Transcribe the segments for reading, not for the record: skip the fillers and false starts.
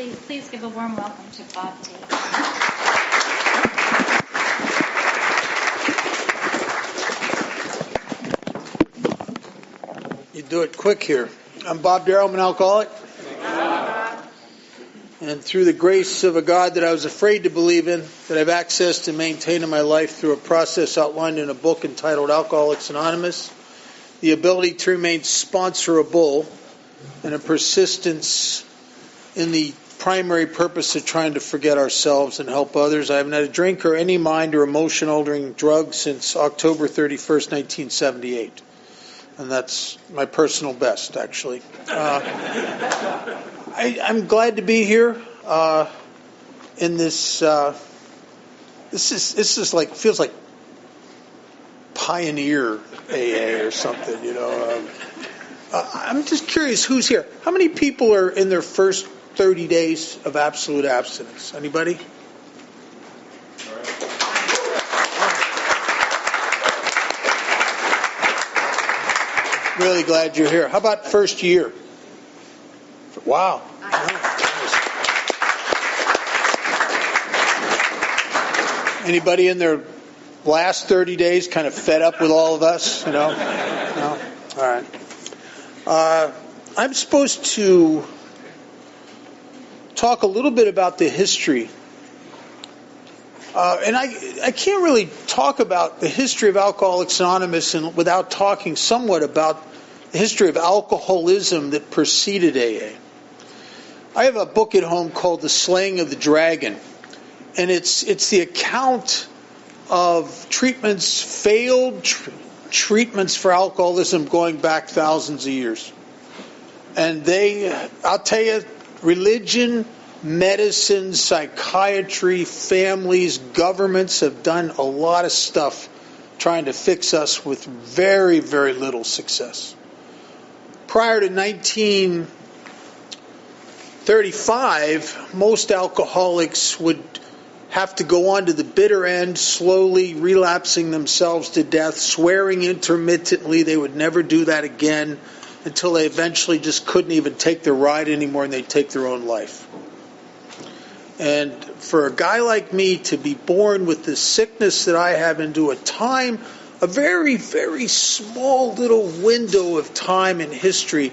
Please give a warm welcome to Bob D. You do it quick here. I'm Bob Darrell, I'm an alcoholic. And through the grace of a God that I was afraid to believe in, that I've accessed and maintained in my life through a process outlined in a book entitled Alcoholics Anonymous, the ability to remain sponsorable and a persistence in the primary purpose of trying to forget ourselves and help others. I haven't had a drink or any mind or emotion altering drug since October 31st, 1978. And that's my personal best, actually. I'm glad to be here in this. This is like feels like pioneer AA or something, you know. I'm just curious, who's here? How many people are in their first 30 days of absolute abstinence? Anybody? Really glad you're here. How about first year? Wow. Anybody in their last 30 days kind of fed up with all of us? You know? No? All right. I'm supposed to talk a little bit about the history. And I can't really talk about the history of Alcoholics Anonymous without talking somewhat about the history of alcoholism that preceded AA. I have a book at home called The Slaying of the Dragon, and it's the account of failed treatments for alcoholism going back thousands of years. And I'll tell you, religion, medicine, psychiatry, families, governments have done a lot of stuff trying to fix us with very, very little success. Prior to 1935, most alcoholics would have to go on to the bitter end, slowly relapsing themselves to death, swearing intermittently they would never do that again, until they eventually just couldn't even take the ride anymore and they'd take their own life. And for a guy like me to be born with the sickness that I have into a time, a very, very small little window of time in history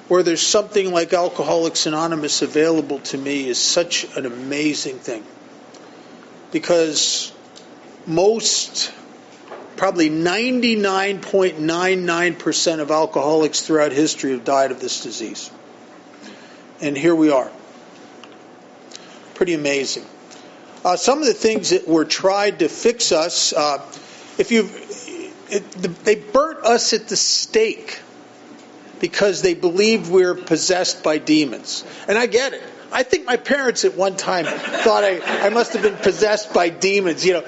where there's something like Alcoholics Anonymous available to me is such an amazing thing. Because probably 99.99% of alcoholics throughout history have died of this disease. And here we are. Pretty amazing. Some of the things that were tried to fix us, they burnt us at the stake because they believed we were possessed by demons. And I get it. I think my parents at one time thought I must have been possessed by demons. You know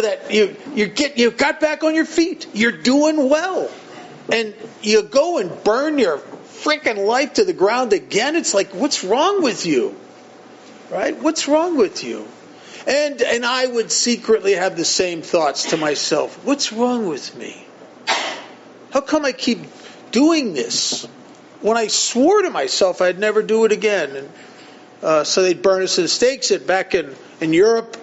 that you got back on your feet. You're doing well, and you go and burn your freaking life to the ground again. It's like, what's wrong with you, right? What's wrong with you? And I would secretly have the same thoughts to myself. What's wrong with me? How come I keep doing this when I swore to myself I'd never do it again? And so they'd burn us at the stakes. Back in Europe,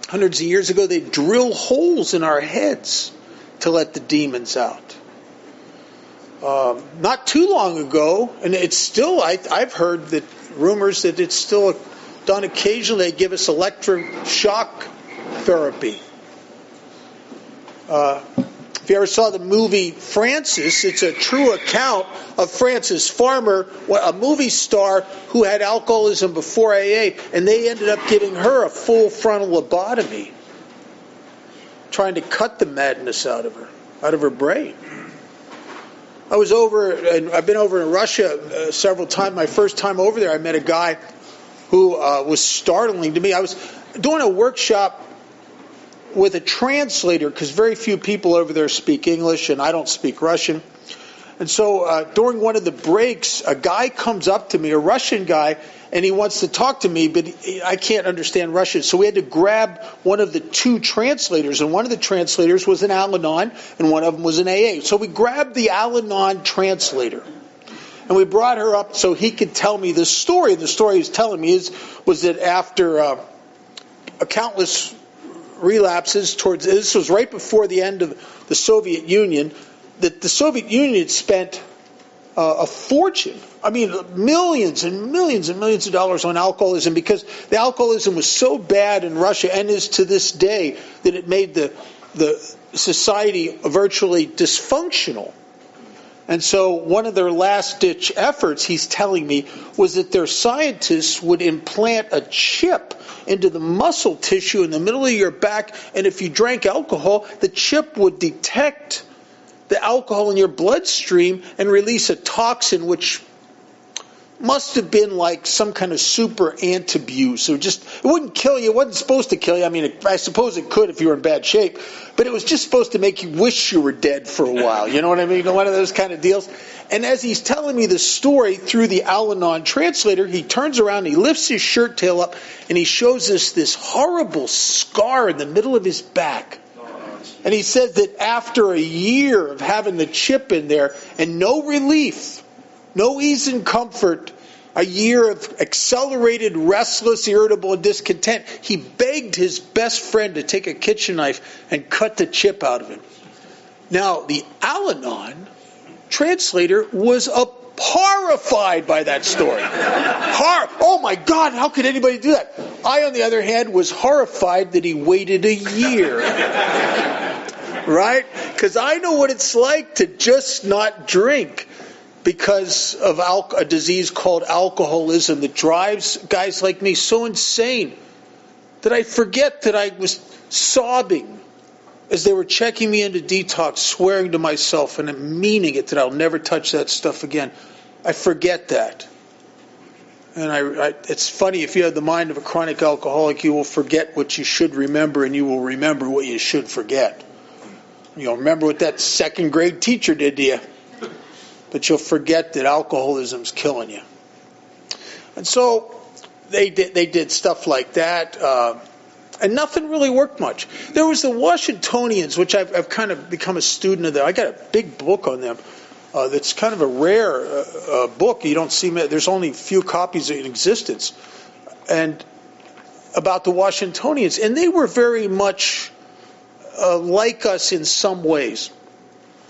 hundreds of years ago, they'd drill holes in our heads to let the demons out. Not too long ago, and it's still, I've heard that rumors that it's still done occasionally. They give us electroshock therapy. If you ever saw the movie Francis, it's a true account of Francis Farmer, a movie star who had alcoholism before AA, and they ended up giving her a full frontal lobotomy, trying to cut the madness out of her brain. I've been over in Russia several times. My first time over there, I met a guy who was startling to me. I was doing a workshop with a translator because very few people over there speak English and I don't speak Russian. And so during one of the breaks, a guy comes up to me, a Russian guy, and he wants to talk to me, but I can't understand Russian. So we had to grab one of the two translators, and one of the translators was an Al-Anon, and one of them was an AA. So we grabbed the Al-Anon translator. And we brought her up so he could tell me this story. And the story he was telling me was that after a countless relapses towards, this was right before the end of the Soviet Union, that the Soviet Union had spent a fortune, I mean millions and millions and millions of dollars on alcoholism, because the alcoholism was so bad in Russia, and is to this day, that it made the society virtually dysfunctional. And so one of their last-ditch efforts, he's telling me, was that their scientists would implant a chip into the muscle tissue in the middle of your back, and if you drank alcohol, the chip would detect the alcohol in your bloodstream and release a toxin which must have been like some kind of super antabuse. It wouldn't kill you. It wasn't supposed to kill you. I mean, I suppose it could if you were in bad shape, but it was just supposed to make you wish you were dead for a while. You know what I mean? One of those kind of deals. And as he's telling me the story through the Al-Anon translator, he turns around, he lifts his shirt tail up, and he shows us this horrible scar in the middle of his back. And he says that after a year of having the chip in there and no relief, no ease and comfort, a year of accelerated, restless, irritable, and discontent, he begged his best friend to take a kitchen knife and cut the chip out of him. Now, the Al-Anon translator was horrified by that story. Oh my God, how could anybody do that? I, on the other hand, was horrified that he waited a year. Right? Because I know what it's like to just not drink because of a disease called alcoholism that drives guys like me so insane that I forget that I was sobbing as they were checking me into detox, swearing to myself and meaning it that I'll never touch that stuff again. I forget that. And it's funny, if you have the mind of a chronic alcoholic, you will forget what you should remember, and you will remember what you should forget. You'll remember what that second grade teacher did to you, but you'll forget that alcoholism's killing you. And so they did stuff like that, and nothing really worked much. There was the Washingtonians, which I've kind of become a student of them. I got a big book on them. That's kind of a rare book. You don't see, there's only a few copies in existence, and about the Washingtonians, and they were very much like us in some ways.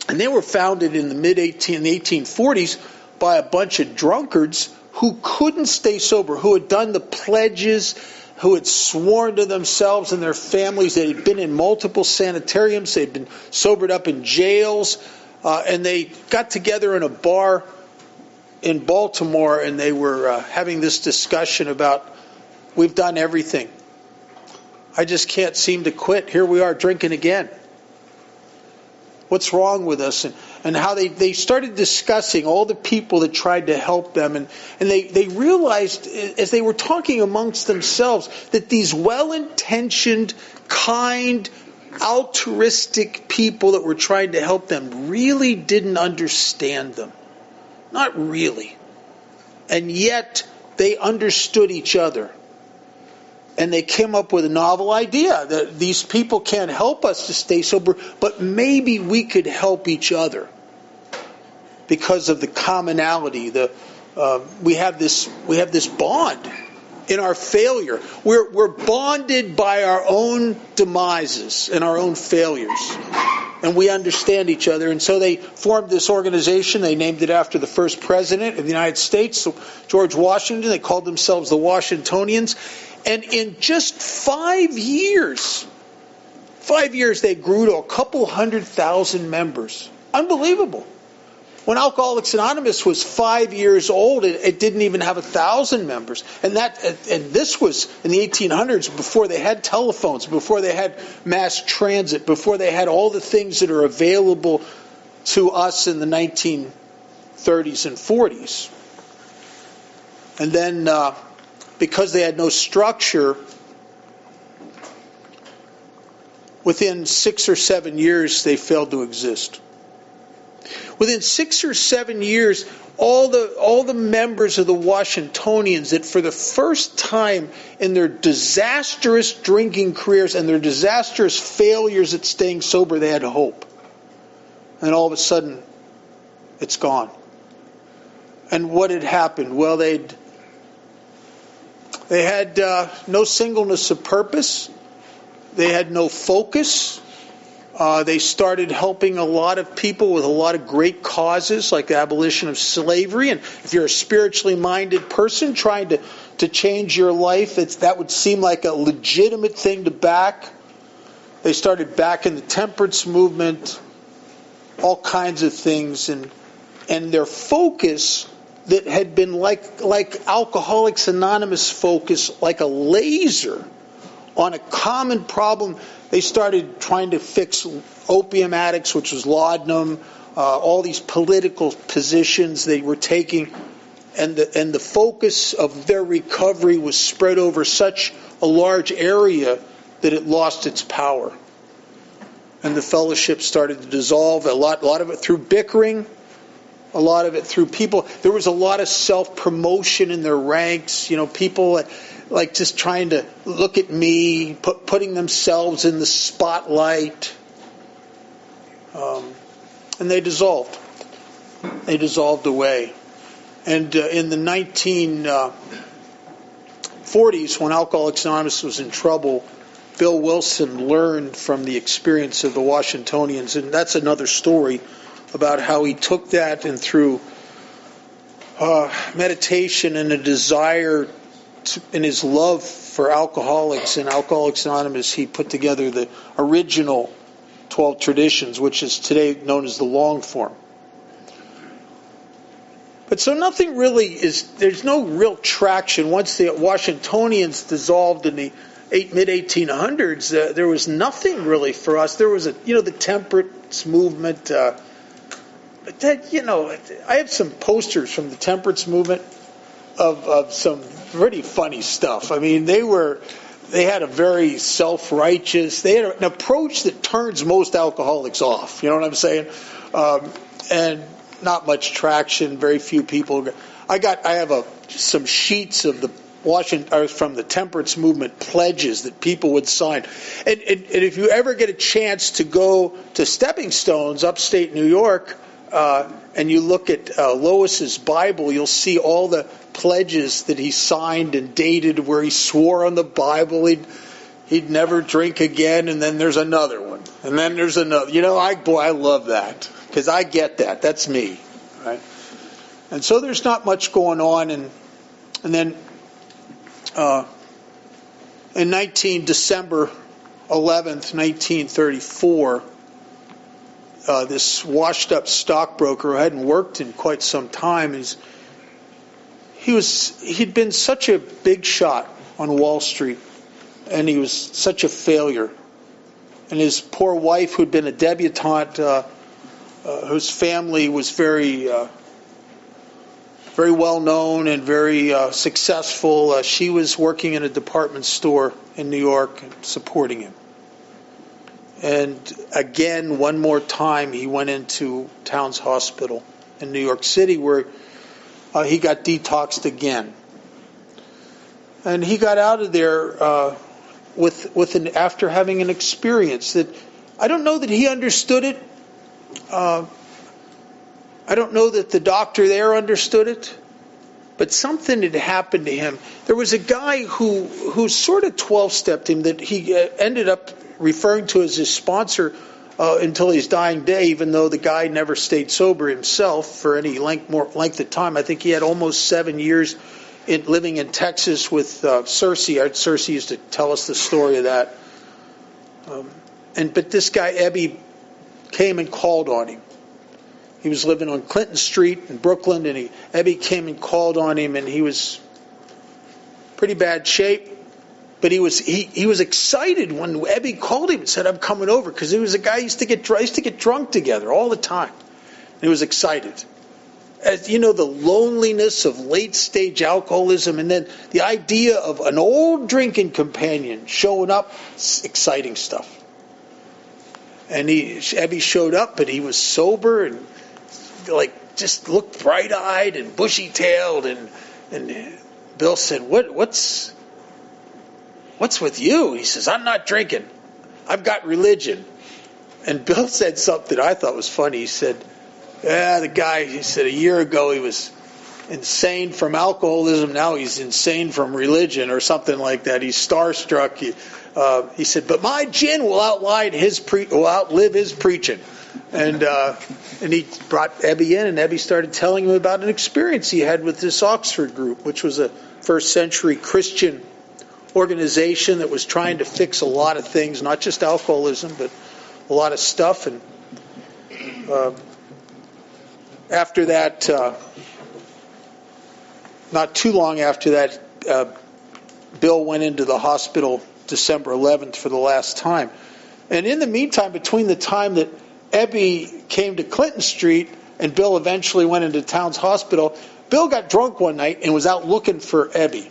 And they were founded in the the 1840s by a bunch of drunkards who couldn't stay sober, who had done the pledges, who had sworn to themselves and their families. They had been in multiple sanitariums. They'd been sobered up in jails. And they got together in a bar in Baltimore, and they were having this discussion about, we've done everything. I just can't seem to quit. Here we are drinking again. What's wrong with us? And how they started discussing all the people that tried to help them. And they realized, as they were talking amongst themselves, that these well-intentioned, kind, altruistic people that were trying to help them really didn't understand them. Not really. And yet, they understood each other. And they came up with a novel idea that these people can't help us to stay sober, but maybe we could help each other because of the commonality. We have this bond in our failure. We're bonded by our own demises and our own failures, and we understand each other. And so they formed this organization. They named it after the first president of the United States, so George Washington. They called themselves the Washingtonians. And in just 5 years, they grew to a couple 100,000 members. Unbelievable. When Alcoholics Anonymous was 5 years old, it didn't even have 1,000 members. And this was in the 1800s, before they had telephones, before they had mass transit, before they had all the things that are available to us in the 1930s and 40s. And then, because they had no structure, within 6 or 7 years, they failed to exist. Within 6 or 7 years, all the members of the Washingtonians that for the first time in their disastrous drinking careers and their disastrous failures at staying sober, they had hope. And all of a sudden, it's gone. And what had happened? Well, they had no singleness of purpose. They had no focus. They started helping a lot of people with a lot of great causes, like the abolition of slavery. And if you're a spiritually minded person trying to change your life, that would seem like a legitimate thing to back. They started backing the Temperance Movement, all kinds of things. And their focus that had been like Alcoholics Anonymous focus, like a laser on a common problem. They started trying to fix opium addicts, which was laudanum, all these political positions they were taking, and the focus of their recovery was spread over such a large area that it lost its power. And the fellowship started to dissolve, a lot of it through bickering, a lot of it through people. There was a lot of self-promotion in their ranks, people like just trying to look at me, putting themselves in the spotlight. And they dissolved. They dissolved away. And in the 1940s, when Alcoholics Anonymous was in trouble, Bill Wilson learned from the experience of the Washingtonians. And that's another story about how he took that, and through meditation and a desire in his love for alcoholics and Alcoholics Anonymous, he put together the original 12 traditions, which is today known as the long form. But so nothing really there's no real traction. Once the Washingtonians dissolved in the mid-1800s, there was nothing really for us. There was the Temperance Movement. I have some posters from the Temperance Movement of some pretty funny stuff. I mean, they had a very self-righteous, they had an approach that turns most alcoholics off. You know what I'm saying? And not much traction, very few people. I have some sheets of the from the Temperance Movement pledges that people would sign. And if you ever get a chance to go to Stepping Stones, upstate New York, and you look at Lois's Bible, you'll see all the pledges that he signed and dated where he swore on the Bible he'd never drink again, and then there's another one, and then there's another. I love that, because I get that. That's me, right? And so there's not much going on, and then in December 11th, 1934, this washed-up stockbroker who hadn't worked in quite some time, he'd been such a big shot on Wall Street, and he was such a failure. And his poor wife, who'd been a debutante, whose family was very well known and very successful, she was working in a department store in New York and supporting him. And again, one more time, he went into Towns Hospital in New York City, where he got detoxed again. And he got out of there after having an experience that I don't know that he understood it. I don't know that the doctor there understood it. But something had happened to him. There was a guy who sort of 12-stepped him that he ended up referring to as his sponsor until his dying day, even though the guy never stayed sober himself for any length of time. I think he had almost 7 years living in Texas with Cersei. Cersei used to tell us the story of that. But this guy, Ebby, came and called on him. He was living on Clinton Street in Brooklyn, and Ebby came and called on him, and he was pretty bad shape. But he was excited when Ebby called him and said, "I'm coming over," because he was a guy who used to get drunk together all the time. And he was excited. As the loneliness of late stage alcoholism, and then the idea of an old drinking companion showing up, exciting stuff. And Ebby showed up, but he was sober and just looked bright-eyed and bushy-tailed. And Bill said, "What's with you?" He says, "I'm not drinking. I've got religion." And Bill said something I thought was funny. He said, "Yeah, the guy," he said, "a year ago he was insane from alcoholism. Now he's insane from religion or something like that. He's starstruck. He said, but my gin will outlive his preaching. And he brought Ebby in, and Ebby started telling him about an experience he had with this Oxford group, which was a first century Christian organization that was trying to fix a lot of things, not just alcoholism, but a lot of stuff. And after that, not too long after that, Bill went into the hospital December 11th for the last time. And in the meantime, between the time that Ebby came to Clinton Street and Bill eventually went into Towns Hospital, Bill got drunk one night and was out looking for Ebby.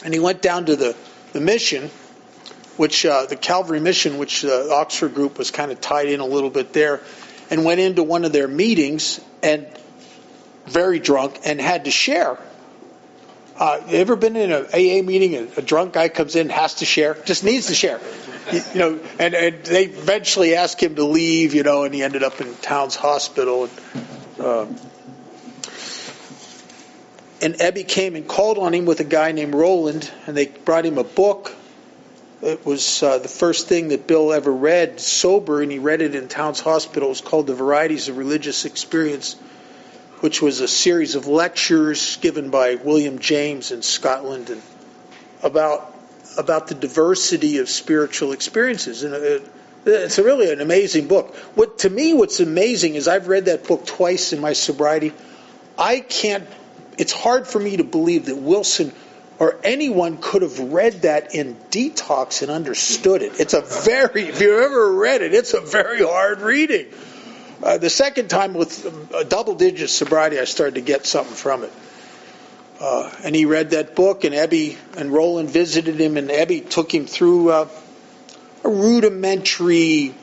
And he went down to the mission, which the Calvary mission, which the Oxford group was kind of tied in a little bit there, and went into one of their meetings, and very drunk, and had to share. You ever been in an AA meeting? A drunk guy comes in, has to share, just needs to share. And they eventually asked him to leave, and he ended up in Towns Hospital. And Ebby came and called on him with a guy named Roland, and they brought him a book. It was the first thing that Bill ever read sober, and he read it in Towns Hospital. It was called The Varieties of Religious Experience, which was a series of lectures given by William James in Scotland, and about the diversity of spiritual experiences. And it's really an amazing book. What's amazing is I've read that book twice in my sobriety. It's hard for me to believe that Wilson or anyone could have read that in detox and understood it. If you've ever read it, it's a very hard reading. The second time with a double-digit sobriety, I started to get something from it. And he read that book, and Ebby and Roland visited him, and Ebby took him through a rudimentary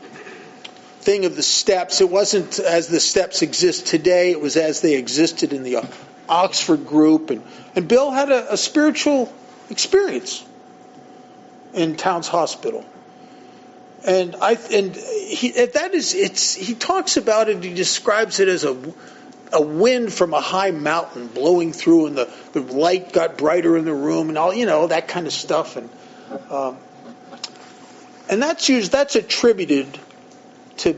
thing of the steps. It wasn't as the steps exist today. It was as they existed in the Oxford group. And Bill had a spiritual experience in Towns Hospital. And he talks about it. He describes it as a wind from a high mountain blowing through, and the light got brighter in the room, and all that kind of stuff. And that's attributed to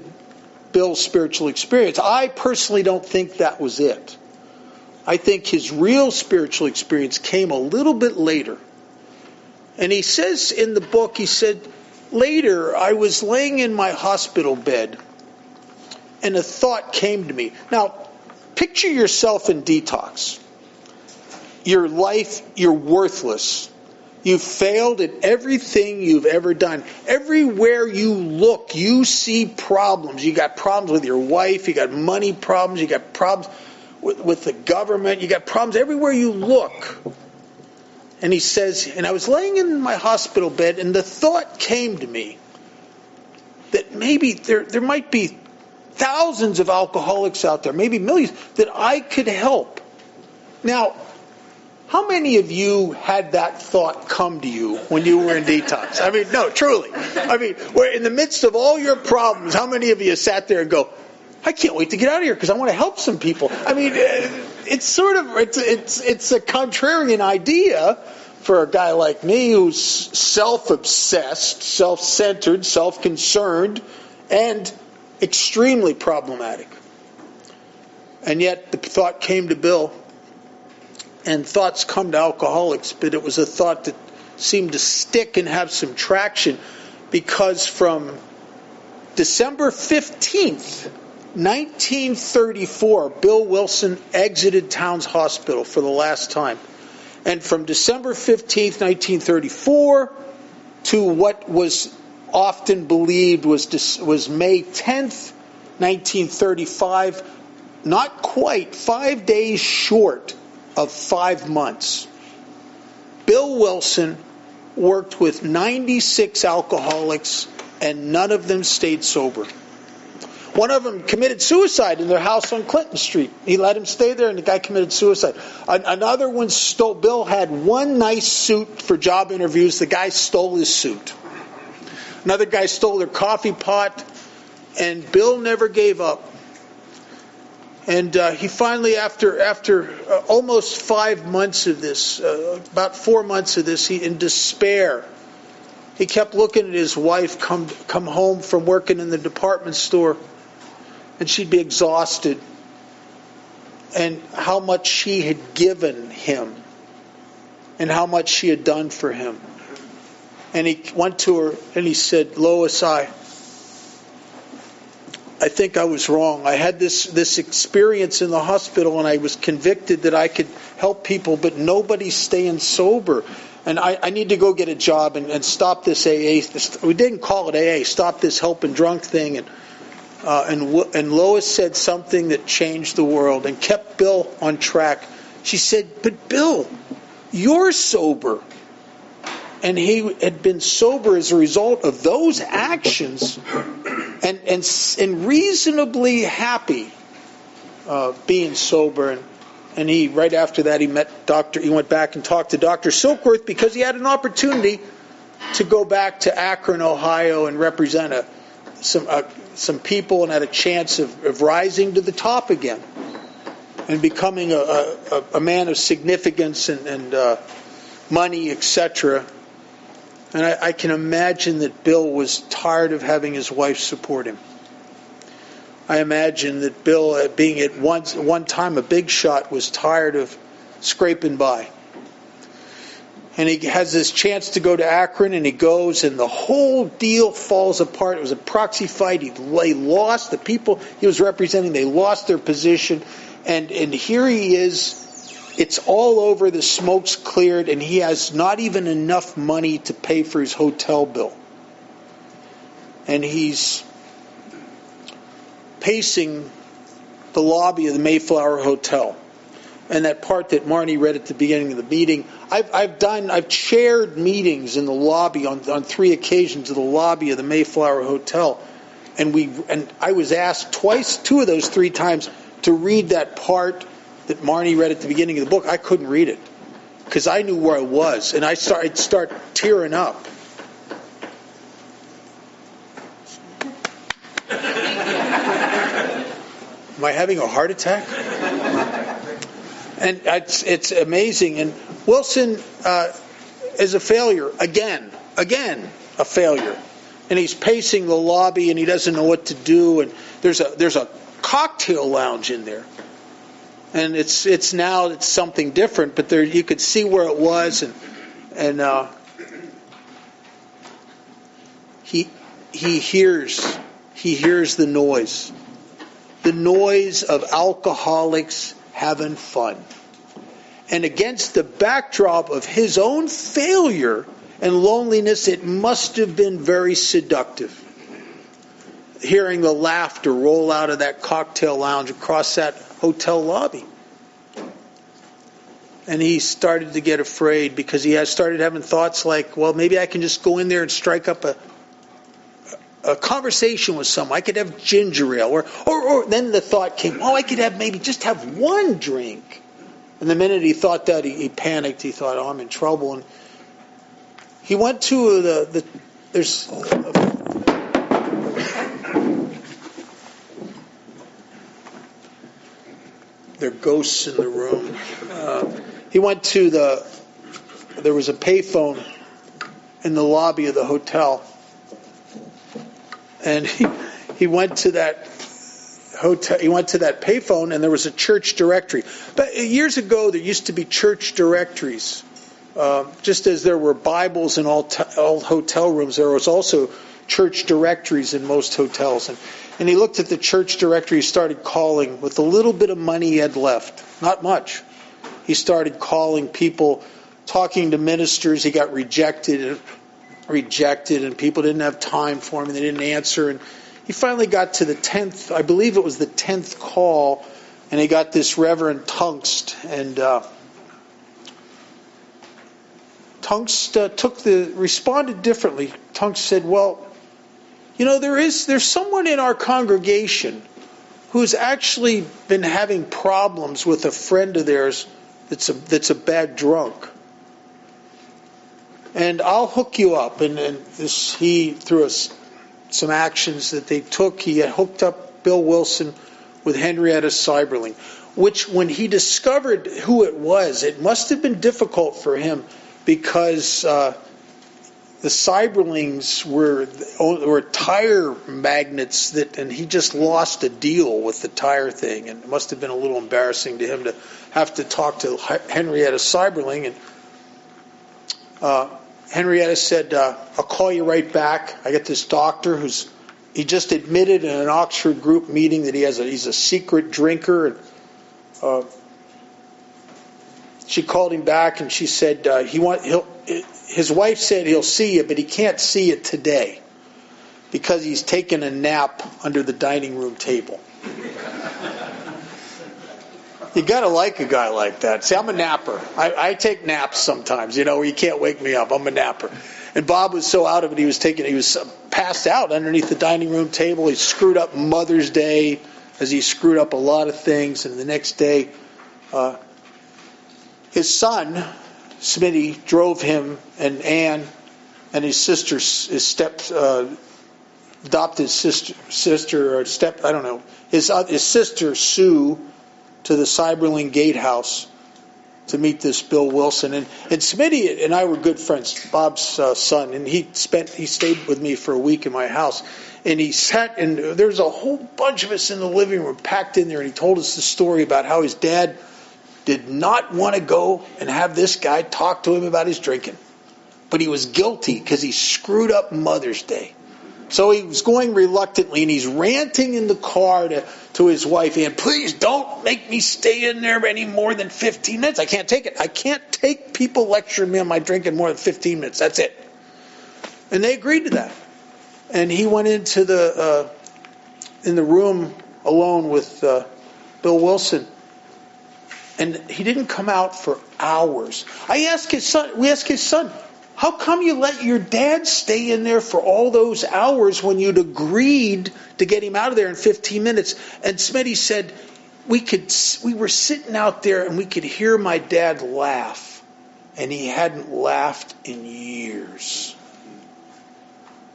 Bill's spiritual experience. I personally don't think that was it. I think his real spiritual experience came a little bit later. And he says in the book, he said, later, I was laying in my hospital bed, and a thought came to me. Now, picture yourself in detox. Your life, you're worthless. You've failed at everything you've ever done. Everywhere you look, you see problems. You got problems with your wife. You got money problems. You got problems with the government. You got problems everywhere you look. And he says, and I was laying in my hospital bed, and the thought came to me that maybe there might be thousands of alcoholics out there, maybe millions, that I could help. Now, how many of you had that thought come to you when you were in detox? I mean, no, truly. I mean, where in the midst of all your problems, how many of you sat there and go, I can't wait to get out of here because I want to help some people. I mean, it's a contrarian idea for a guy like me who's self-obsessed, self-centered, self-concerned, and extremely problematic. And yet the thought came to Bill, and thoughts come to alcoholics, but it was a thought that seemed to stick and have some traction, because from December 15th, 1934, Bill Wilson exited Towns Hospital for the last time. And from December 15th, 1934 to what was often believed was May 10th, 1935, not quite 5 days short of 5 months, Bill Wilson worked with 96 alcoholics, and none of them stayed sober. One of them committed suicide in their house on Clinton Street. He let him stay there, and the guy committed suicide. Another one stole. Bill had one nice suit for job interviews. The guy stole his suit. Another guy stole their coffee pot, and Bill never gave up. And he finally, after almost 5 months of this, about 4 months of this, in despair, he kept looking at his wife come home from working in the department store, and she'd be exhausted, and how much she had given him, and how much she had done for him. And he went to her and he said, "Lois, I think I was wrong. I had this experience in the hospital, and I was convicted that I could help people, but nobody's staying sober. And I need to go get a job and stop this AA. We didn't call it AA. Stop this helping drunk thing." And Lois said something that changed the world and kept Bill on track. She said, "But Bill, you're sober." And he had been sober as a result of those actions, and reasonably happy being sober. And he, right after that, he went back and talked to Dr. Silkworth, because he had an opportunity to go back to Akron, Ohio, and represent some people, and had a chance of rising to the top again and becoming a man of significance and money, etc. And I can imagine that Bill was tired of having his wife support him. I imagine that Bill, being at one time a big shot, was tired of scraping by. And he has this chance to go to Akron, and he goes, and the whole deal falls apart. It was a proxy fight. He lost. The people he was representing, they lost their position. And here he is. It's all over. The smoke's cleared, and he has not even enough money to pay for his hotel bill. And he's pacing the lobby of the Mayflower Hotel. And that part that Marnie read at the beginning of the meeting, I've chaired meetings in the lobby on 3 occasions of the lobby of the Mayflower Hotel. And I was asked twice, 2 of those 3 times, to read that part that Marnie read at the beginning of the book. I couldn't read it because I knew where I was, and I'd start tearing up. Am I having a heart attack? And it's amazing. And Wilson is a failure again, a failure. And he's pacing the lobby, and he doesn't know what to do. And there's a cocktail lounge in there. And it's something different, but there you could see where it was, and he hears the noise of alcoholics having fun, and against the backdrop of his own failure and loneliness, it must have been very seductive. Hearing the laughter roll out of that cocktail lounge across that hotel lobby. And he started to get afraid, because he started having thoughts like, well, maybe I can just go in there and strike up a conversation with someone. I could have ginger ale. Or then the thought came, I could just have one drink. And the minute he thought that, he panicked. He thought, I'm in trouble. And he went to there's there are ghosts in the room. He went to there was a payphone in the lobby of the hotel. And he went to that hotel. He went to that payphone, and there was a church directory. But years ago, there used to be church directories. Just as there were Bibles in all hotel rooms, there was also church directories in most hotels. And he looked at the church directory. He started calling with the little bit of money he had left. Not much. He started calling people, talking to ministers. He got rejected, and people didn't have time for him, and they didn't answer. And he finally got to the 10th, I believe it was the 10th call, and he got this Reverend Tungst. And Tungst responded differently. Tungst said, well, there's someone in our congregation who's actually been having problems with a friend of theirs that's a bad drunk. And I'll hook you up. And he, through some actions that they took, he had hooked up Bill Wilson with Henrietta Seiberling, which when he discovered who it was, it must have been difficult for him because the Seiberlings were tire magnets and he just lost a deal with the tire thing, and it must have been a little embarrassing to him to have to talk to Henrietta Seiberling. And Henrietta said, "I'll call you right back. I got this doctor he just admitted in an Oxford group meeting that he's a secret drinker." And she called him back and she said his wife said he'll see you, but he can't see you today because he's taking a nap under the dining room table. You got to like a guy like that. See, I'm a napper. I take naps sometimes, where you can't wake me up. I'm a napper. And Bob was so out of it, he was passed out underneath the dining room table. He screwed up Mother's Day, as he screwed up a lot of things. And the next day, his son, Smitty, drove him and Ann and his sister, adopted sister or step, I don't know, his sister, Sue, to the Seiberling Gatehouse to meet this Bill Wilson. And Smitty and I were good friends, Bob's son, and he stayed with me for a week in my house. And he sat, and there's a whole bunch of us in the living room packed in there, and he told us the story about how his dad did not want to go and have this guy talk to him about his drinking. But he was guilty because he screwed up Mother's Day. So he was going reluctantly, and he's ranting in the car to his wife, "And please don't make me stay in there any more than 15 minutes. I can't take it. I can't take people lecturing me on my drinking more than 15 minutes. That's it." And they agreed to that. And he went into in the room alone with Bill Wilson, and he didn't come out for hours. We asked his son, "How come you let your dad stay in there for all those hours when you'd agreed to get him out of there in 15 minutes?" And Smitty said, we were sitting out there and we could hear my dad laugh, and he hadn't laughed in years.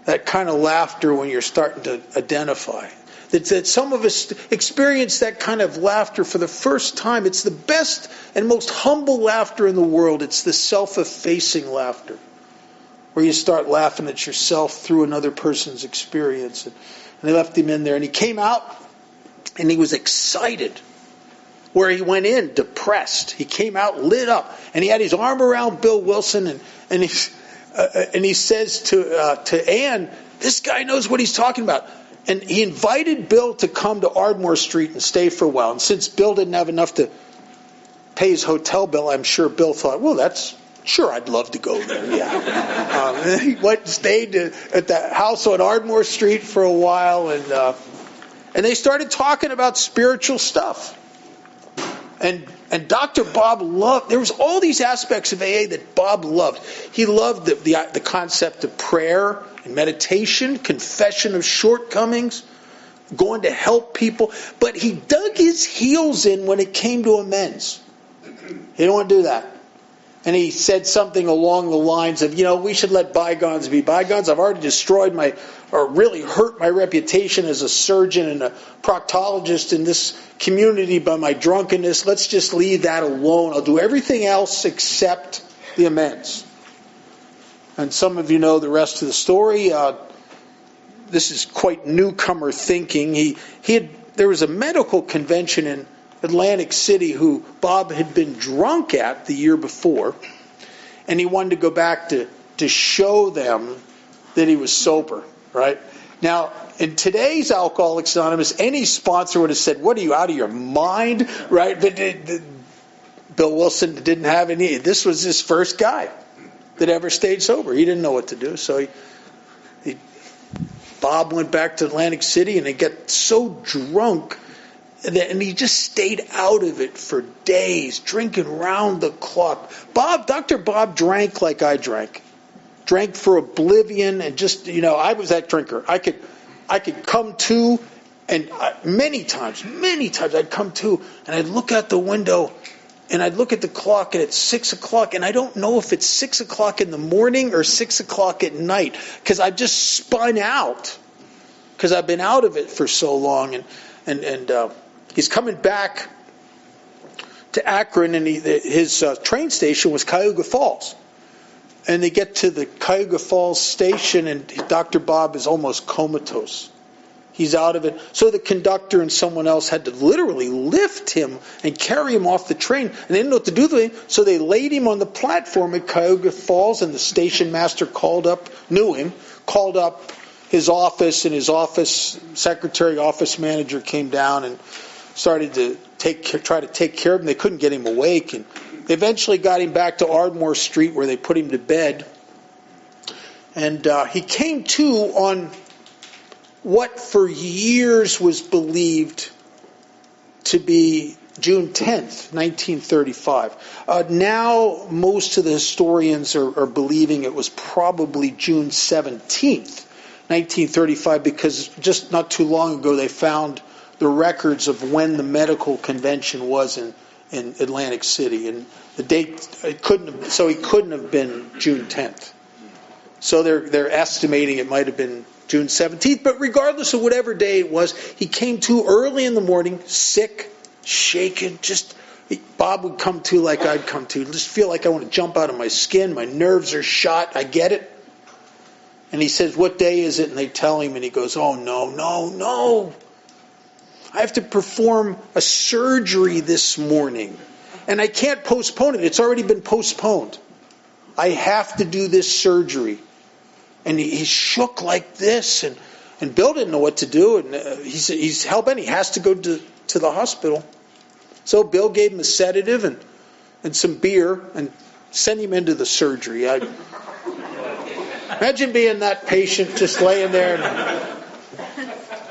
That kind of laughter when you're starting to identify. That some of us experience that kind of laughter for the first time. It's the best and most humble laughter in the world. It's the self-effacing laughter, where you start laughing at yourself through another person's experience. And they left him in there, and he came out, and he was excited. Where he went in depressed, he came out lit up, and he had his arm around Bill Wilson, and he says to Ann, "This guy knows what he's talking about." And he invited Bill to come to Ardmore Street and stay for a while. And since Bill didn't have enough to pay his hotel bill, I'm sure Bill thought, "Well, sure, I'd love to go there." Yeah. He went and stayed at the house on Ardmore Street for a while, and they started talking about spiritual stuff. And Dr. Bob loved, there was all these aspects of AA that Bob loved. He loved the concept of prayer and meditation, confession of shortcomings, going to help people. But he dug his heels in when it came to amends. He didn't want to do that. And he said something along the lines of, we should let bygones be bygones. I've already destroyed or really hurt my reputation as a surgeon and a proctologist in this community by my drunkenness. Let's just leave that alone. I'll do everything else except the amends. And some of you know the rest of the story. This is quite newcomer thinking. There was a medical convention in Atlantic City who Bob had been drunk at the year before, and he wanted to go back to show them that he was sober, right? Now, in today's Alcoholics Anonymous, any sponsor would have said, "What are you, out of your mind?" Right? But Bill Wilson didn't have any. This was his first guy that ever stayed sober. He didn't know what to do, so Bob went back to Atlantic City, and he got so drunk. And he just stayed out of it for days, drinking round the clock. Dr. Bob drank like I drank for oblivion, and just, I was that drinker. I could come to, and many times I'd come to, and I'd look out the window, and I'd look at the clock, and it's 6 o'clock, and I don't know if it's 6 o'clock in the morning or 6 o'clock at night, because I've just spun out, because I've been out of it for so long, and he's coming back to Akron, and his train station was Cuyahoga Falls. And they get to the Cuyahoga Falls station, and Dr. Bob is almost comatose. He's out of it. So the conductor and someone else had to literally lift him and carry him off the train. And they didn't know what to do with him. So they laid him on the platform at Cuyahoga Falls, and the station master knew him, called up his office, and his office secretary, office manager came down and started to try to take care of him. They couldn't get him awake, and they eventually got him back to Ardmore Street, where they put him to bed. And he came to on what for years was believed to be June 10th, 1935. Now most of the historians are believing it was probably June 17th, 1935, because just not too long ago they found the records of when the medical convention was in Atlantic City, and the date he couldn't have been June 10th. So they're estimating it might have been June 17th, but regardless of whatever day it was, he came to early in the morning, sick, shaken, Bob would come to like I'd come to, just feel like I want to jump out of my skin, my nerves are shot, I get it. And he says, "What day is it?" And they tell him, and he goes, "Oh, no. I have to perform a surgery this morning, and I can't postpone it. It's already been postponed. I have to do this surgery." And he shook like this, and Bill didn't know what to do, and he's hell-bent. He has to go to the hospital. So Bill gave him a sedative and some beer and sent him into the surgery. Imagine being that patient, just laying there and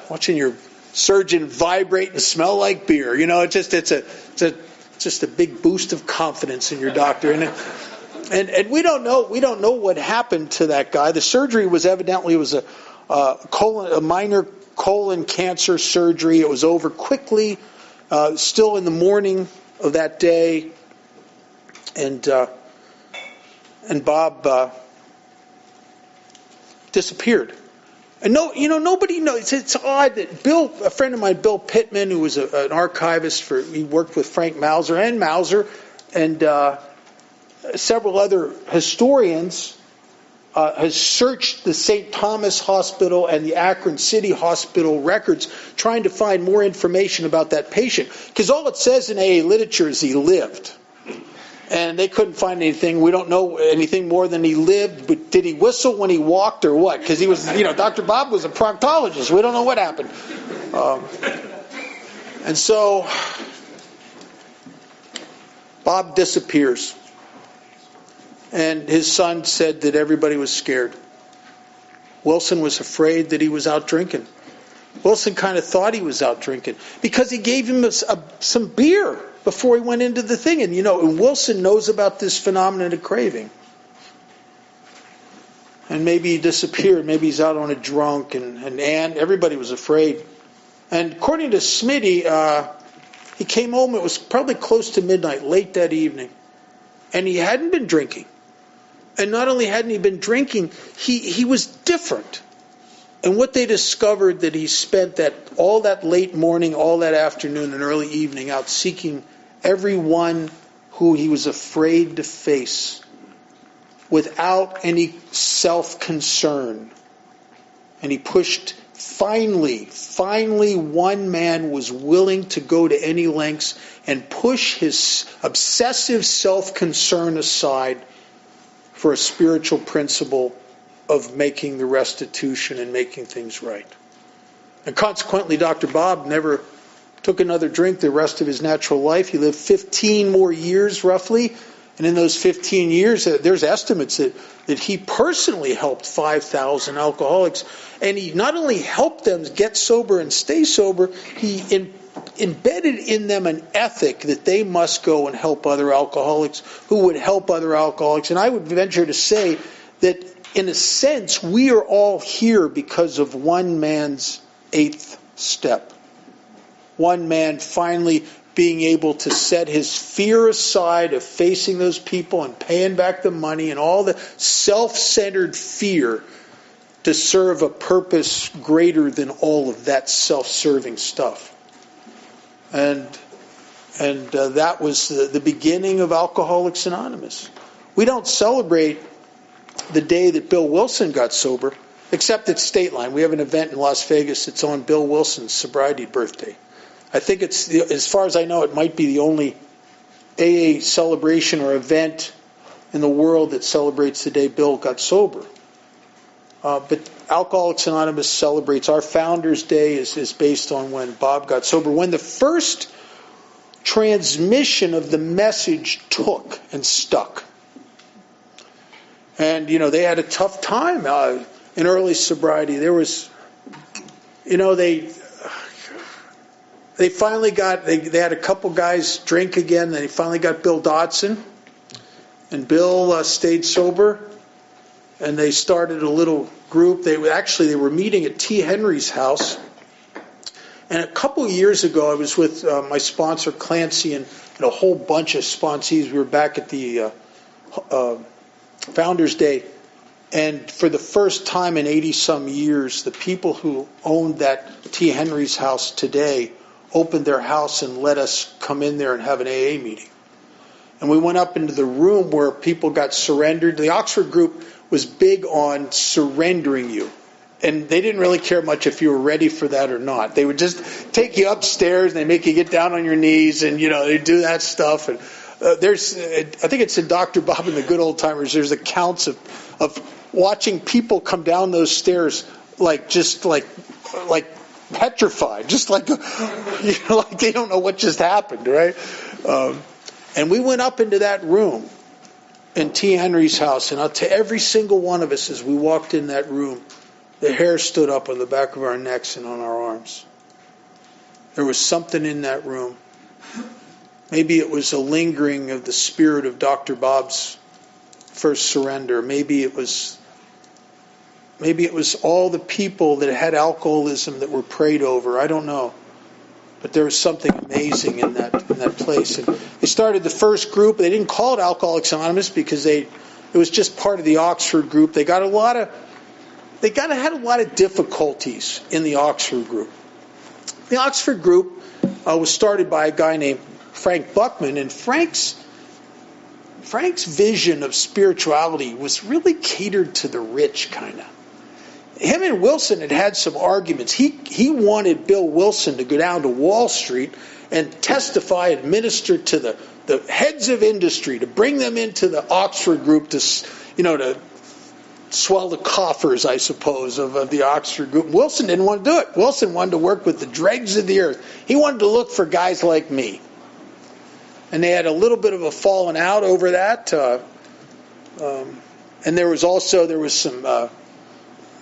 watching your surgeon vibrate and smell like beer. It's just a big boost of confidence in your doctor. And we don't know what happened to that guy. The surgery was evidently a minor colon cancer surgery. It was over quickly, still in the morning of that day, and Bob disappeared. And nobody knows. It's odd that a friend of mine, Bill Pittman, who was an archivist he worked with Frank Mauser and several other historians, has searched the St. Thomas Hospital and the Akron City Hospital records trying to find more information about that patient. Because all it says in AA literature is he lived. And they couldn't find anything. We don't know anything more than he lived. But did he whistle when he walked or what? Because he was, Dr. Bob was a proctologist. We don't know what happened. And so Bob disappears. And his son said that everybody was scared. Wilson was afraid that he was out drinking. Wilson kind of thought he was out drinking because he gave him some beer before he went into the thing. And Wilson knows about this phenomenon of craving. And maybe he disappeared. Maybe he's out on a drunk. And Ann, everybody was afraid. And according to Smitty, he came home. It was probably close to midnight, late that evening. And he hadn't been drinking. And not only hadn't he been drinking, he was different. And what they discovered that he spent all that late morning, all that afternoon and early evening out seeking everyone who he was afraid to face without any self-concern. And he pushed, finally, one man was willing to go to any lengths and push his obsessive self-concern aside for a spiritual principle of making the restitution and making things right. And consequently, Dr. Bob never took another drink the rest of his natural life. He lived 15 more years, roughly. And in those 15 years, there's estimates that he personally helped 5,000 alcoholics. And he not only helped them get sober and stay sober, he embedded in them an ethic that they must go and help other alcoholics who would help other alcoholics. And I would venture to say that, in a sense, we are all here because of one man's eighth step. One man finally being able to set his fear aside of facing those people and paying back the money and all the self-centered fear to serve a purpose greater than all of that self-serving stuff. And that was the beginning of Alcoholics Anonymous. We don't celebrate the day that Bill Wilson got sober, except at State Line. We have an event in Las Vegas that's on Bill Wilson's sobriety birthday. I think it's, as far as I know, it might be the only AA celebration or event in the world that celebrates the day Bill got sober. But Alcoholics Anonymous celebrates, our Founders Day is based on when Bob got sober, when the first transmission of the message took and stuck. And, they had a tough time in early sobriety. There was, they finally got, they had a couple guys drink again. They finally got Bill Dotson. And Bill stayed sober. And they started a little group. They were meeting at T. Henry's house. And a couple of years ago, I was with my sponsor, Clancy, and a whole bunch of sponsees. We were back at the Founders Day. And for the first time in 80-some years, the people who owned that T. Henry's house today opened their house and let us come in there and have an AA meeting. And we went up into the room where people got surrendered. The Oxford group was big on surrendering you. And they didn't really care much if you were ready for that or not. They would just take you upstairs and they make you get down on your knees and, they do that stuff. And I think it's in Dr. Bob and the Good Old Timers, there's accounts of watching people come down those stairs like petrified, just like they don't know what just happened, right? And we went up into that room in T. Henry's house, and to every single one of us as we walked in that room, the hair stood up on the back of our necks and on our arms. There was something in that room. Maybe it was a lingering of the spirit of Dr. Bob's first surrender. Maybe it was all the people that had alcoholism that were prayed over. I don't know. But there was something amazing in that place. And they started the first group. They didn't call it Alcoholics Anonymous because it was just part of the Oxford group. They had a lot of difficulties in the Oxford group. The Oxford group was started by a guy named Frank Buckman, and Frank's vision of spirituality was really catered to the rich, kind of. Him and Wilson had some arguments. He wanted Bill Wilson to go down to Wall Street and testify and minister to the heads of industry, to bring them into the Oxford group to swell the coffers, I suppose, of the Oxford group. Wilson didn't want to do it. Wilson wanted to work with the dregs of the earth. He wanted to look for guys like me. And they had a little bit of a falling out over that. And there was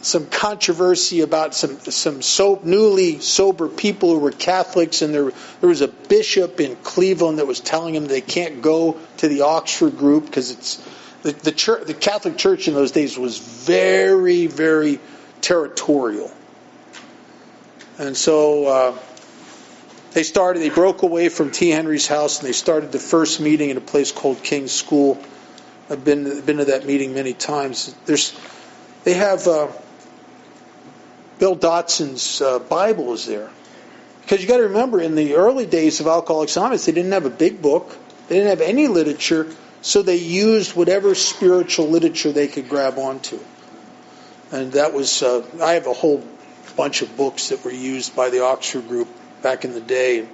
some controversy about some newly sober people who were Catholics, and there was a bishop in Cleveland that was telling them they can't go to the Oxford group because it's the Catholic Church in those days was very, very territorial. And so they broke away from T. Henry's house and they started the first meeting in a place called King's School. I've been to that meeting many times. They have Bill Dotson's Bible is there. Because you got to remember, in the early days of Alcoholics Anonymous, they didn't have a big book. They didn't have any literature. So they used whatever spiritual literature they could grab onto. And that was, I have a whole bunch of books that were used by the Oxford group back in the day.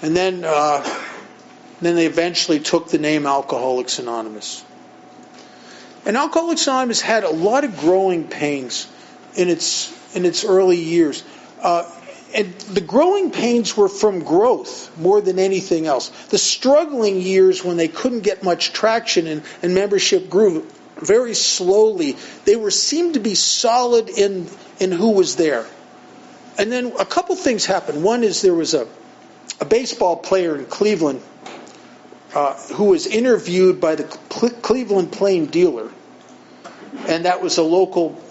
And then they eventually took the name Alcoholics Anonymous. And Alcoholics Anonymous had a lot of growing pains in its early years. And the growing pains were from growth more than anything else. The struggling years when they couldn't get much traction and membership grew very slowly, they seemed to be solid in who was there. And then a couple things happened. One is there was a baseball player in Cleveland who was interviewed by the Cleveland Plain Dealer. And that was a local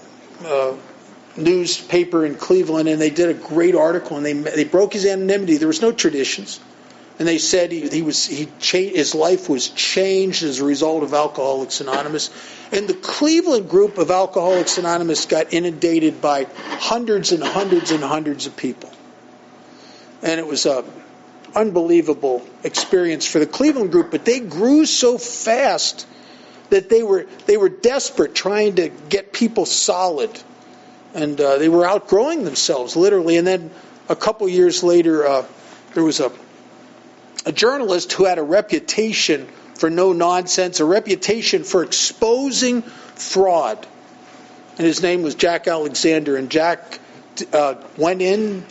newspaper in Cleveland, and they did a great article, and they broke his anonymity. There was no traditions. And they said his life was changed as a result of Alcoholics Anonymous. And the Cleveland group of Alcoholics Anonymous got inundated by hundreds and hundreds and hundreds of people. And it was an unbelievable experience for the Cleveland group. But they grew so fast that they were desperate, trying to get people solid. And they were outgrowing themselves, literally. And then a couple years later, there was a journalist who had a reputation for no nonsense, a reputation for exposing fraud. And his name was Jack Alexander. And Jack went in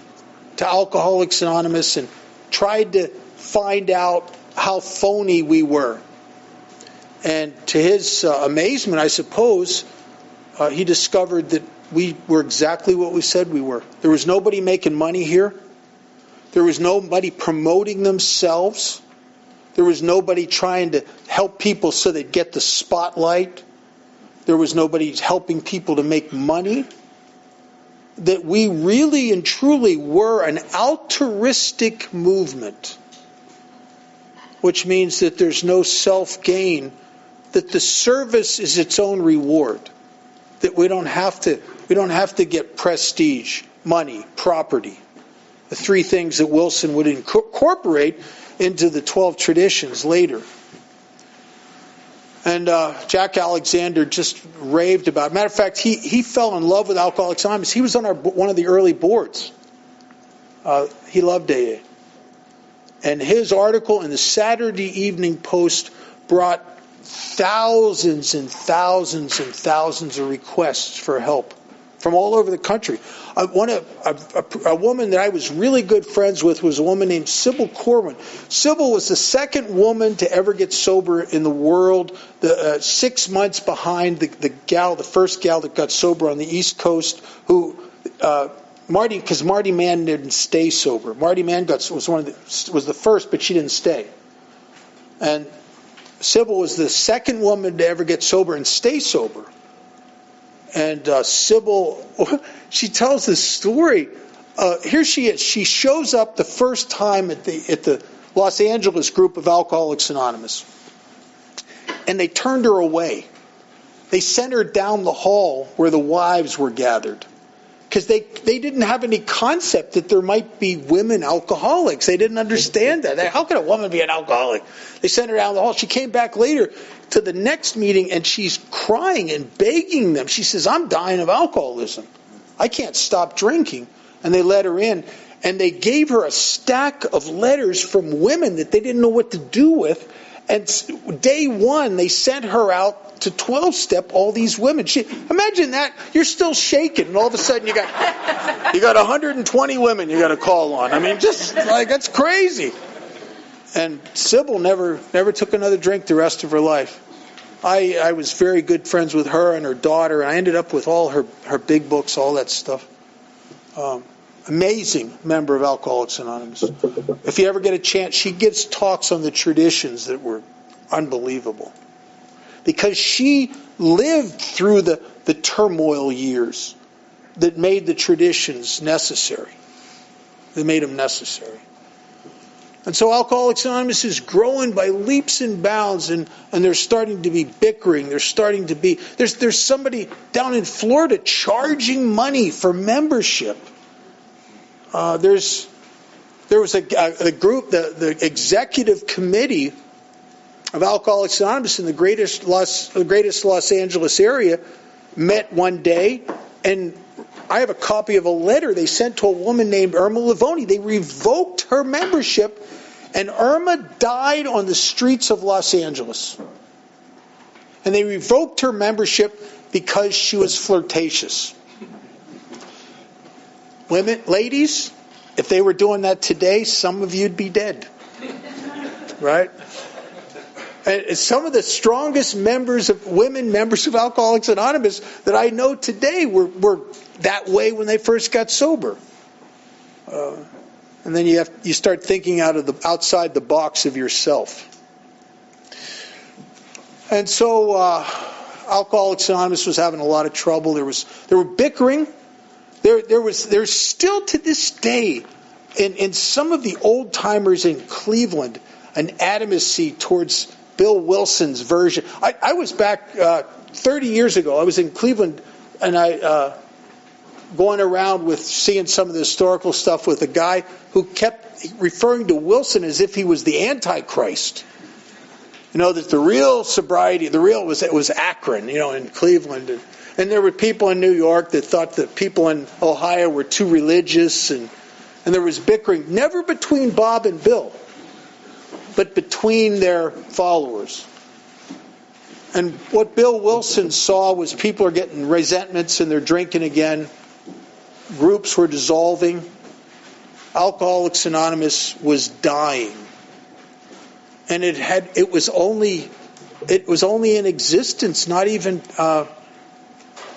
to Alcoholics Anonymous and tried to find out how phony we were. And to his amazement, I suppose, he discovered that we were exactly what we said we were. There was nobody making money here. There was nobody promoting themselves. There was nobody trying to help people so they'd get the spotlight. There was nobody helping people to make money. That we really and truly were an altruistic movement, which means that there's no self-gain, that the service is its own reward, that we don't have to get prestige, money, property. The three things that Wilson would incorporate into the 12 traditions later. And Jack Alexander just raved about it. Matter of fact, he fell in love with Alcoholics Anonymous. He was on one of the early boards. He loved AA. And his article in the Saturday Evening Post brought thousands and thousands and thousands of requests for help from all over the country. A woman that I was really good friends with was a woman named Sybil Corwin. Sybil was the second woman to ever get sober in the world, 6 months behind the first gal that got sober on the East Coast, who Marty Mann didn't stay sober. Marty Mann was the first, but she didn't stay. And Sybil was the second woman to ever get sober and stay sober. And Sybil, she tells this story. Here she is. She shows up the first time at the Los Angeles group of Alcoholics Anonymous. And they turned her away. They sent her down the hall where the wives were gathered. Because they didn't have any concept that there might be women alcoholics. They didn't understand that. How could a woman be an alcoholic? They sent her down the hall. She came back later to the next meeting and she's crying and begging them. She says, I'm dying of alcoholism. I can't stop drinking. And they let her in. And they gave her a stack of letters from women that they didn't know what to do with. And day one, they sent her out to 12-step all these women. Imagine that. You're still shaking, and all of a sudden you got 120 women you got to call on. I mean, just like, that's crazy. And Sybil never took another drink the rest of her life. I was very good friends with her and her daughter, and I ended up with all her big books, all that stuff. Amazing member of Alcoholics Anonymous. If you ever get a chance, she gives talks on the traditions that were unbelievable. Because she lived through the turmoil years that made the traditions necessary. They made them necessary. And so Alcoholics Anonymous is growing by leaps and bounds, and there's starting to be bickering. There's somebody down in Florida charging money for membership. There was a group, the executive committee of Alcoholics Anonymous in the greatest Los Angeles area met one day, and I have a copy of a letter they sent to a woman named Irma Livoni. They revoked her membership, and Irma died on the streets of Los Angeles. And they revoked her membership because she was flirtatious. Women, ladies, if they were doing that today, some of you'd be dead. Right? And some of the strongest members of Alcoholics Anonymous that I know today were that way when they first got sober. And then you start thinking outside the box of yourself. And so Alcoholics Anonymous was having a lot of trouble. There were bickering. There's still to this day in some of the old timers in Cleveland, an adamancy towards Bill Wilson's version. I was back 30 years ago. I was in Cleveland, and I going around with seeing some of the historical stuff with a guy who kept referring to Wilson as if he was the Antichrist. That the real sobriety, it was Akron, in Cleveland. And there were people in New York that thought that people in Ohio were too religious, and there was bickering, never between Bob and Bill, but between their followers. And what Bill Wilson saw was people are getting resentments and they're drinking again. Groups were dissolving. Alcoholics Anonymous was dying. And it was only in existence not even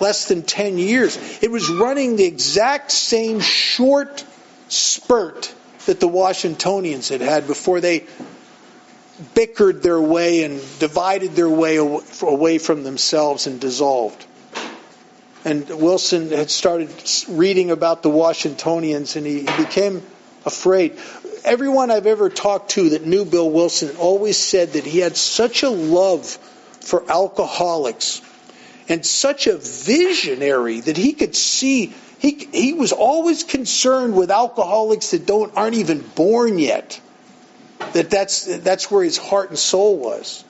less than 10 years. It was running the exact same short spurt that the Washingtonians had before they bickered their way and divided their way away from themselves and dissolved. And Wilson had started reading about the Washingtonians, and he became afraid. Everyone I've ever talked to that knew Bill Wilson always said that he had such a love for alcoholics and such a visionary that he could see. He was always concerned with alcoholics that aren't even born yet. That's where his heart and soul was.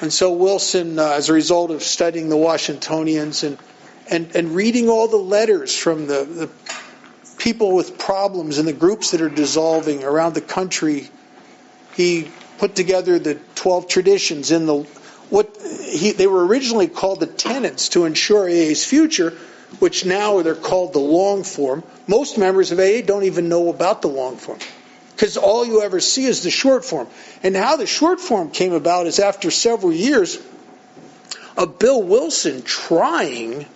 And so Wilson, as a result of studying the Washingtonians and reading all the letters from the people with problems and the groups that are dissolving around the country, he put together the 12 traditions in they were originally called the tenets to ensure AA's future, which now they're called the long form. Most members of AA don't even know about the long form, because all you ever see is the short form. And how the short form came about is after several years of Bill Wilson trying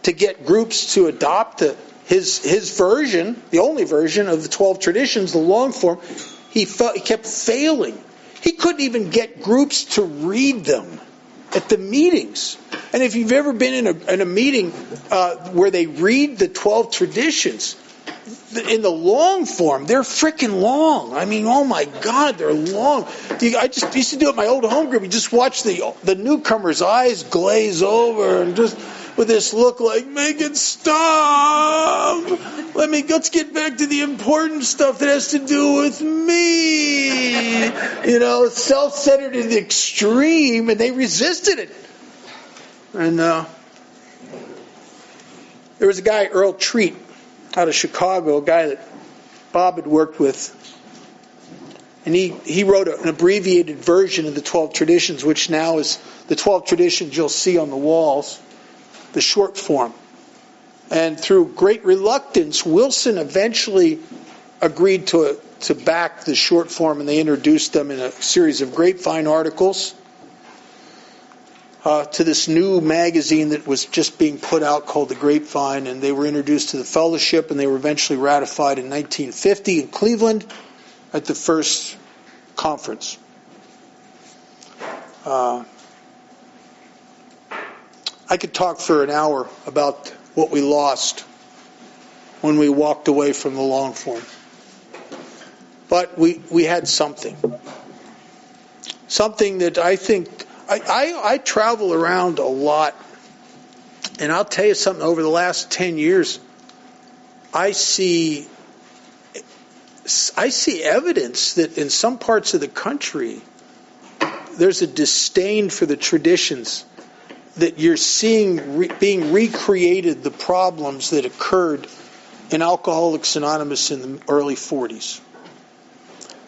to get groups to adopt his version, the only version of the 12 traditions, the long form. He kept failing. He couldn't even get groups to read them at the meetings. And if you've ever been in a meeting where they read the 12 traditions, in the long form, they're freaking long. I mean, oh my God, they're long. I just used to do it in my old home group. You just watch the newcomer's eyes glaze over and just with this look like, make it stop. Let's get back to the important stuff that has to do with me. Self-centered in the extreme, and they resisted it. And there was a guy, Earl Treat, out of Chicago, a guy that Bob had worked with. And he wrote an abbreviated version of the 12 traditions, which now is the 12 traditions you'll see on the walls, the short form. And through great reluctance, Wilson eventually agreed to back the short form, and they introduced them in a series of grapevine articles to this new magazine that was just being put out called The Grapevine, and they were introduced to the fellowship, and they were eventually ratified in 1950 in Cleveland at the first conference. I could talk for an hour about what we lost when we walked away from the long form. But we had something. Something that I think, I travel around a lot, and I'll tell you something, over the last 10 years, I see evidence that in some parts of the country, there's a disdain for the traditions, that you're seeing being recreated, the problems that occurred in Alcoholics Anonymous in the early 40s.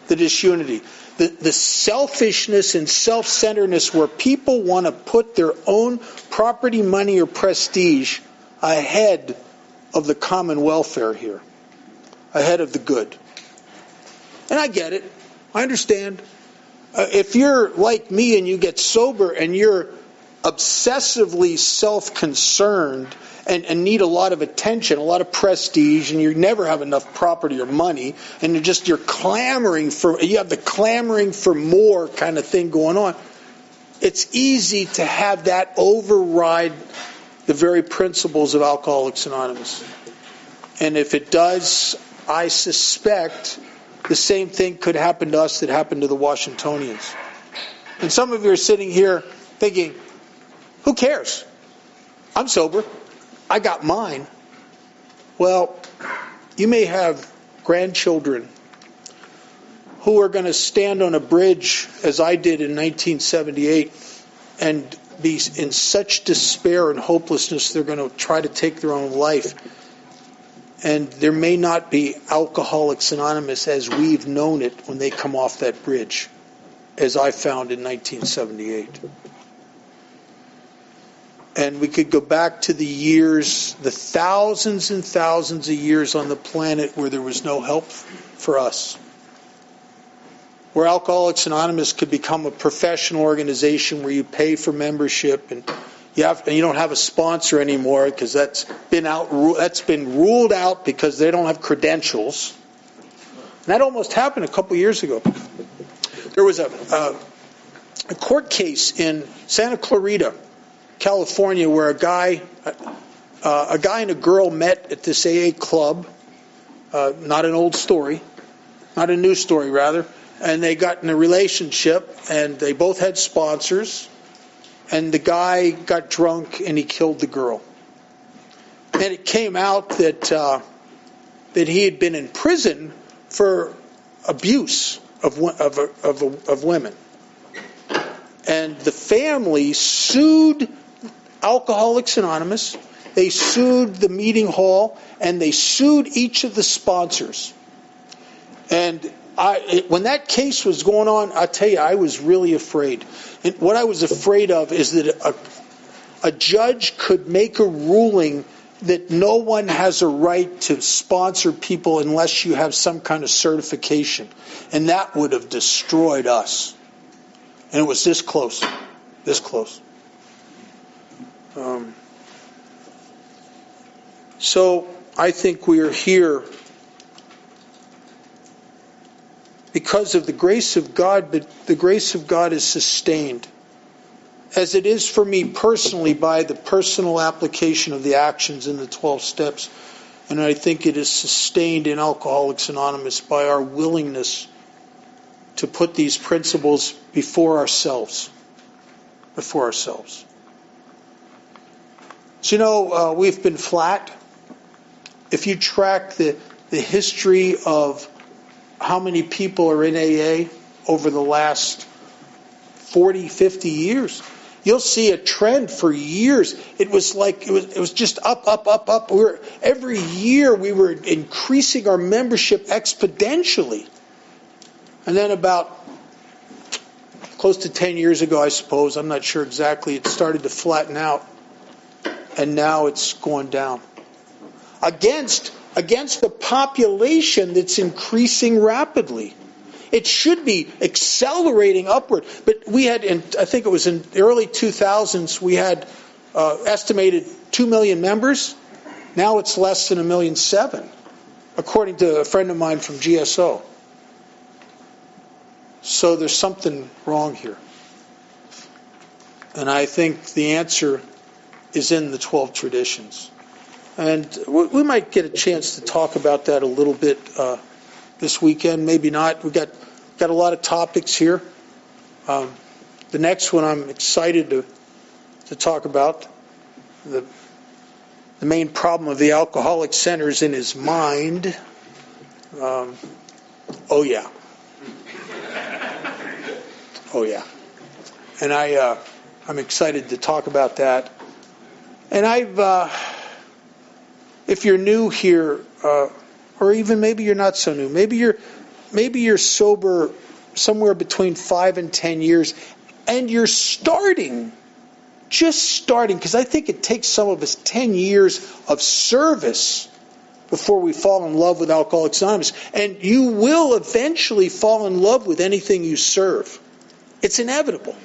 The disunity, the selfishness and self-centeredness where people want to put their own property, money, or prestige ahead of the common welfare here, ahead of the good. And I get it. I understand. If you're like me and you get sober and you're obsessively self-concerned and need a lot of attention, a lot of prestige, and you never have enough property or money, and you have the clamoring for more kind of thing going on, it's easy to have that override the very principles of Alcoholics Anonymous. And if it does, I suspect the same thing could happen to us that happened to the Washingtonians. And some of you are sitting here thinking, who cares? I'm sober. I got mine. Well, you may have grandchildren who are going to stand on a bridge, as I did in 1978, and be in such despair and hopelessness they're going to try to take their own life. And there may not be Alcoholics Anonymous as we've known it when they come off that bridge, as I found in 1978. And we could go back to the years, the thousands and thousands of years on the planet where there was no help for us. Where Alcoholics Anonymous could become a professional organization where you pay for membership and you don't have a sponsor anymore because that's been ruled out because they don't have credentials. And that almost happened a couple years ago. There was a court case in Santa Clarita, California, where a guy and a girl met at this AA club. Not an old story, not a new story rather. And they got in a relationship, and they both had sponsors. And the guy got drunk, and he killed the girl. And it came out that he had been in prison for abuse of women. And the family sued Alcoholics Anonymous. They sued the meeting hall, and they sued each of the sponsors. And when that case was going on, I tell you, I was really afraid. And what I was afraid of is that a judge could make a ruling that no one has a right to sponsor people unless you have some kind of certification. And that would have destroyed us. And it was this close. This close. So I think we are here because of the grace of God, but the grace of God is sustained, as it is for me personally by the personal application of the actions in the 12 steps. And I think it is sustained in Alcoholics Anonymous by our willingness to put these principles before ourselves. Before ourselves. So we've been flat. If you track the history of how many people are in AA over the last 40, 50 years, you'll see a trend for years. It was like it was just up. Every year we were increasing our membership exponentially. And then about close to 10 years ago, I suppose, I'm not sure exactly, it started to flatten out. And now it's going down. Against a population that's increasing rapidly. It should be accelerating upward. But we had, I think it was in the early 2000s, we had estimated 2 million members. Now it's less than 1.7 million, according to a friend of mine from GSO. So there's something wrong here. And I think the answer is in the 12 traditions. And we might get a chance to talk about that a little bit this weekend. Maybe not. We've got a lot of topics here. The next one I'm excited to talk about. The main problem of the alcoholic centers in his mind. Oh yeah. And I'm excited to talk about that. And if you're new here, or even maybe you're not so new, maybe you're sober somewhere between 5 and 10 years, and you're just starting, because I think it takes some of us 10 years of service before we fall in love with Alcoholics Anonymous. And you will eventually fall in love with anything you serve. It's inevitable.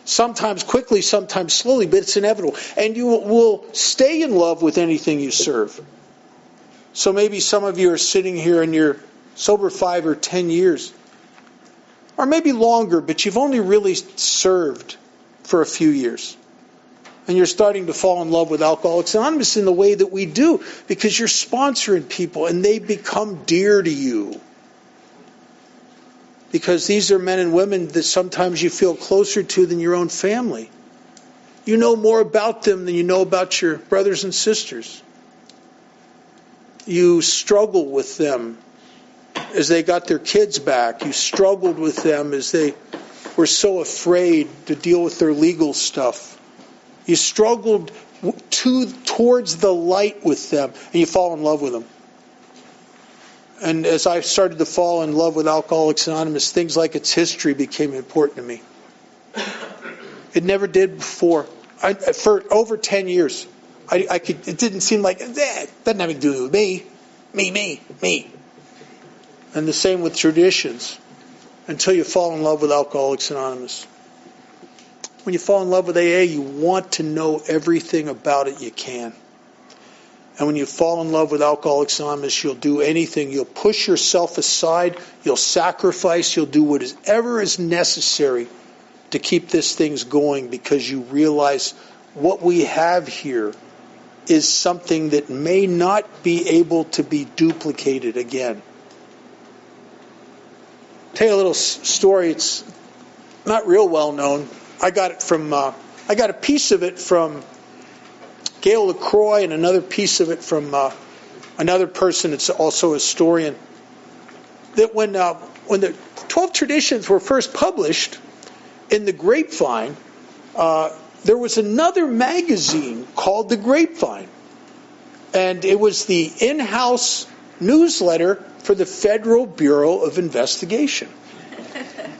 Sometimes quickly, sometimes slowly, but it's inevitable. And you will stay in love with anything you serve. So maybe some of you are sitting here and you're sober 5 or 10 years. Or maybe longer, but you've only really served for a few years. And you're starting to fall in love with Alcoholics Anonymous in the way that we do, because you're sponsoring people and they become dear to you. Because these are men and women that sometimes you feel closer to than your own family. You know more about them than you know about your brothers and sisters. You struggle with them as they got their kids back. You struggled with them as they were so afraid to deal with their legal stuff. You struggled towards the light with them, and you fall in love with them. And as I started to fall in love with Alcoholics Anonymous, things like its history became important to me. It never did before. For over 10 years, it didn't seem like, that doesn't have anything to do with me. Me. And the same with traditions, until you fall in love with Alcoholics Anonymous. When you fall in love with AA, you want to know everything about it you can. And when you fall in love with Alcoholics Anonymous, you'll do anything. You'll push yourself aside. You'll sacrifice. You'll do whatever is necessary to keep this thing going, because you realize what we have here is something that may not be able to be duplicated again. Tell you a little story. It's not real well known. I got a piece of it from Gail LaCroix, and another piece of it from another person that's also a historian. That when the 12 Traditions were first published in the Grapevine, there was another magazine called The Grapevine. And it was the in-house newsletter for the Federal Bureau of Investigation.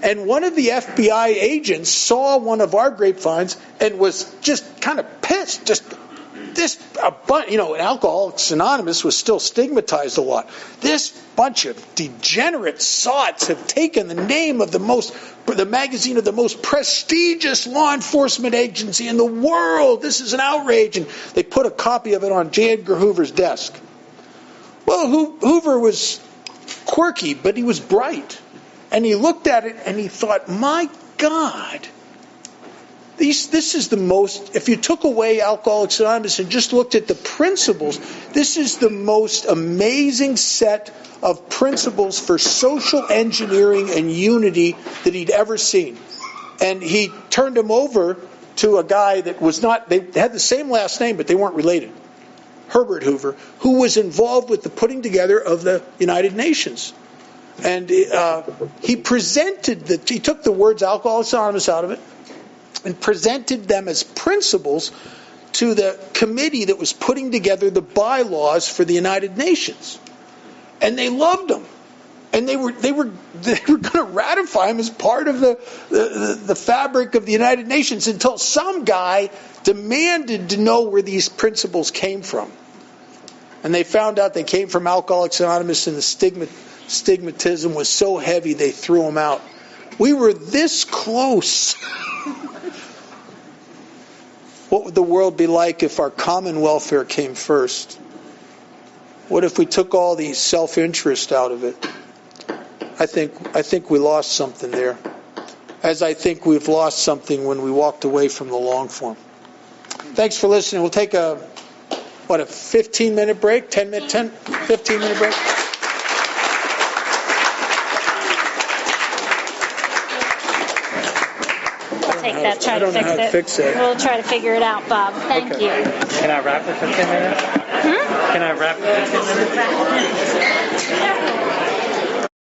And one of the FBI agents saw one of our grapevines and was just kind of pissed. Alcoholics Anonymous was still stigmatized a lot. This bunch of degenerate sots have taken the name of the magazine of the most prestigious law enforcement agency in the world. This is an outrage. And they put a copy of it on J. Edgar Hoover's desk. Well, Hoover was quirky, but he was bright. And he looked at it and he thought, my God, this is the most, if you took away Alcoholics Anonymous and just looked at the principles, this is the most amazing set of principles for social engineering and unity that he'd ever seen. And he turned him over to a guy that was not, they had the same last name, but they weren't related. Herbert Hoover, who was involved with the putting together of the United Nations. And he took the words Alcoholics Anonymous out of it and presented them as principles to the committee that was putting together the bylaws for the United Nations. And they loved them. And they were going to ratify him as part of the fabric of the United Nations, until some guy demanded to know where these principles came from. And they found out they came from Alcoholics Anonymous, and the stigmatism was so heavy they threw him out. We were this close. What would the world be like if our common welfare came first? What if we took all the self-interest out of it? I think we lost something there. As I think we've lost something when we walked away from the long form. Thanks for listening. We'll take a 15-minute break? 15-minute break? Take that, try to fix it. We'll try to figure it out, Bob. Thank you. Can I wrap it for 10 minutes? Can I wrap it for 10 minutes?